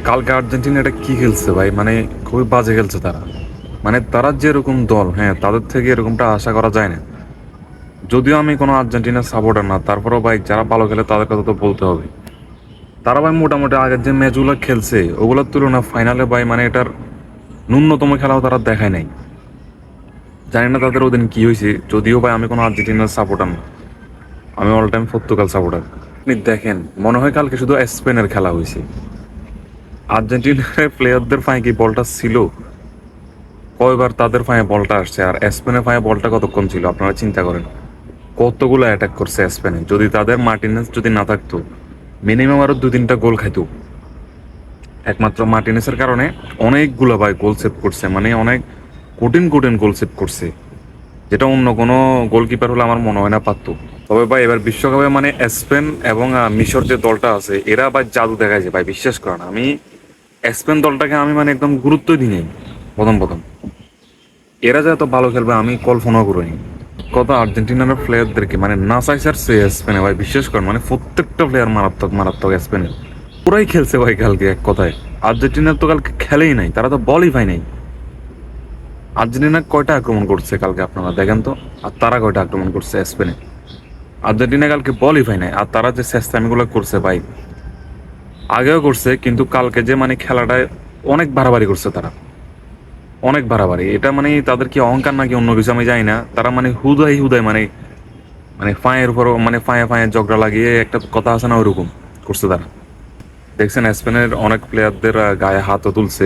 কালকে আর্জেন্টিনা এটা কি খেলছে ভাই, মানে খুবই বাজে খেলছে তারা। মানে তারা যেরকম দল, হ্যাঁ, তাদের থেকে এরকমটা আশা করা যায় না। যদিও আমি কোনো আর্জেন্টিনার সাপোর্টার না, তারপরেও ভাই যারা ভালো খেলে তাদের কথা তো বলতে হবে। তারা ভাই মোটামুটি আগের যে ম্যাচগুলো খেলছে ওগুলোর তুলনা ফাইনালে ভাই মানে এটার ন্যূনতম খেলাও তারা দেখায় নাই। জানি না তাদের ওদিন কি হয়েছে, যদিও ভাই আমি কোনো আর্জেন্টিনার সাপোর্টার না, আমি অল টাইম পর্তুগাল সাপোর্টার। আপনি দেখেন, মনে হয় কালকে শুধু স্পেনের খেলা হয়েছে। আর্জেন্টিনার প্লেয়ারদের ফাঁয়ে কি বলটা ছিল? কয়বার তাদের ফাঁয়ে বলটা আসছে, আর স্পেনের ফাঁয়ে বলটা কতক্ষণ ছিল আপনারা চিন্তা করেন। কতগুলো অ্যাটাক করছে স্পেনে, যদি তাদের মার্টিনেস যদি না থাকতো মিনিমাম আরো 2-3টা গোল খাইতো। একমাত্র মার্টিনেসের কারণে অনেকগুলো ভাই গোল সেভ করছে, মানে অনেক কঠিন কঠিন গোল সেভ করছে, যেটা অন্য কোনো গোলকিপার হলে আমার মনে হয় না পারতো। তবে ভাই এবার বিশ্বকাপে মানে স্পেন এবং মিশর যে দলটা আছে এরা ভাই জাদু দেখাইছে ভাই, বিশ্বাস করেন। আমি স্পেন দলটাকে আমি মানে একদম গুরুত্বই দিই নাই প্রথম প্রথম। এরা যে এত ভালো খেলবে আমি কল্পনাও করিনি। কত আর্জেন্টিনার প্লেয়ারদেরকে মানে না চাইছে সে স্পেনে ভাই, বিশ্বাস করেন, মানে প্রত্যেকটা প্লেয়ার মারাত্মক মারাত্মক স্পেনে। পুরাই খেলছে ভাই কালকে, এক কথায়। আর্জেন্টিনার তো কালকে খেলেই নাই, তারা তো বলই পায় নাই। আর্জেন্টিনা কয়টা আক্রমণ করছে কালকে আপনারা দেখেন তো, আর তারা কয়টা আক্রমণ করছে স্পেনে? আর্জেন্টিনা কালকে বলই পায় নাই, আর তারা যে চেষ্টামিগুলো করছে ভাই, আগেও করছে, কিন্তু কালকে যে মানে খেলাটায় অনেক বাড়াবাড়ি করছে তারা, অনেক বাড়াবাড়ি। এটা মানে তাদের কি অহংকার নাকি অন্য কিছু আমি জানি না, তারা মানে হুদাই হুদাই মানে মানে ফাঁয়ের উপর মানে ফাঁয়ে ফাঁয়ে ঝগড়া লাগিয়ে একটা কথা আছে না, ওইরকম করছে তারা। দেখছেন স্পেনের অনেক প্লেয়ারদের গায়ে হাতও তুলছে।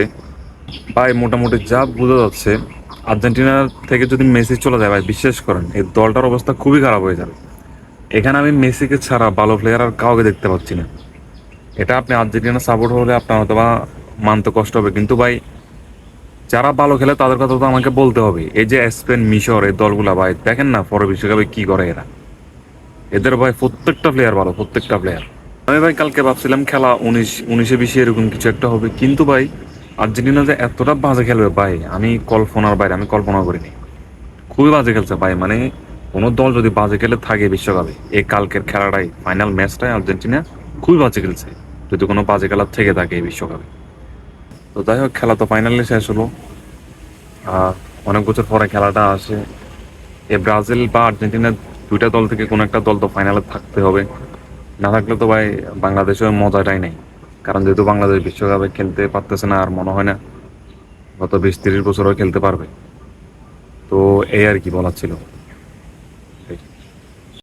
ভাই মোটামুটি যা বোঝা যাচ্ছে, আর্জেন্টিনার থেকে যদি মেসি চলে যায় ভাই, বিশ্বাস করেন এই দলটার অবস্থা খুবই খারাপ হয়ে যাবে। এখানে আমি মেসিকে ছাড়া ভালো প্লেয়ার আর কাউকে দেখতে পাচ্ছি না। এটা আপনি আর্জেন্টিনা সাপোর্ট হলে আপনার হয়তো বা মানতে কষ্ট হবে, কিন্তু ভাই যারা ভালো খেলে তাদের কথা তো আমাকে বলতে হবে। এই যে স্পেন মিশর এই দলগুলা ভাই দেখেন না পরে বিশ্বকাপে কি করে এরা। এদের ভাই প্রত্যেকটা প্লেয়ার ভালো, প্রত্যেকটা প্লেয়ার। আমি ভাই কালকে ভাবছিলাম খেলা 19-20 এরকম কিছু একটা হবে, কিন্তু ভাই আর্জেন্টিনা যে এতটা বাজে খেলবে ভাই আমি কল্পনার বাইরে, আমি কল্পনা করিনি। খুবই বাজে খেলছে ভাই, মানে কোনো দল যদি বাজে খেলে থাকে বিশ্বকাপে, এই কালকের খেলাটাই ফাইনাল ম্যাচটাই আর্জেন্টিনা খুবই বাজে খেলছে, যদি কোনো বাজে খেলার থেকে থাকে এই বিশ্বকাপে। তো যাই হোক, খেলা তো ফাইনালে শেষ হলো। অনেক বছর পরে খেলাটা আসে। এ ব্রাজিল বা আর্জেন্টিনা দুইটা দল থেকে কোনো একটা দল তো ফাইনালে থাকতে হবে, না থাকলে তো ভাই বাংলাদেশের মজাটাই নেই। কারণ যেহেতু বাংলাদেশ বিশ্বকাপে খেলতে পারতেছে না, আর মনে হয় না গত 20-30 বছরও খেলতে পারবে। তো এই আর কি বলার ছিল।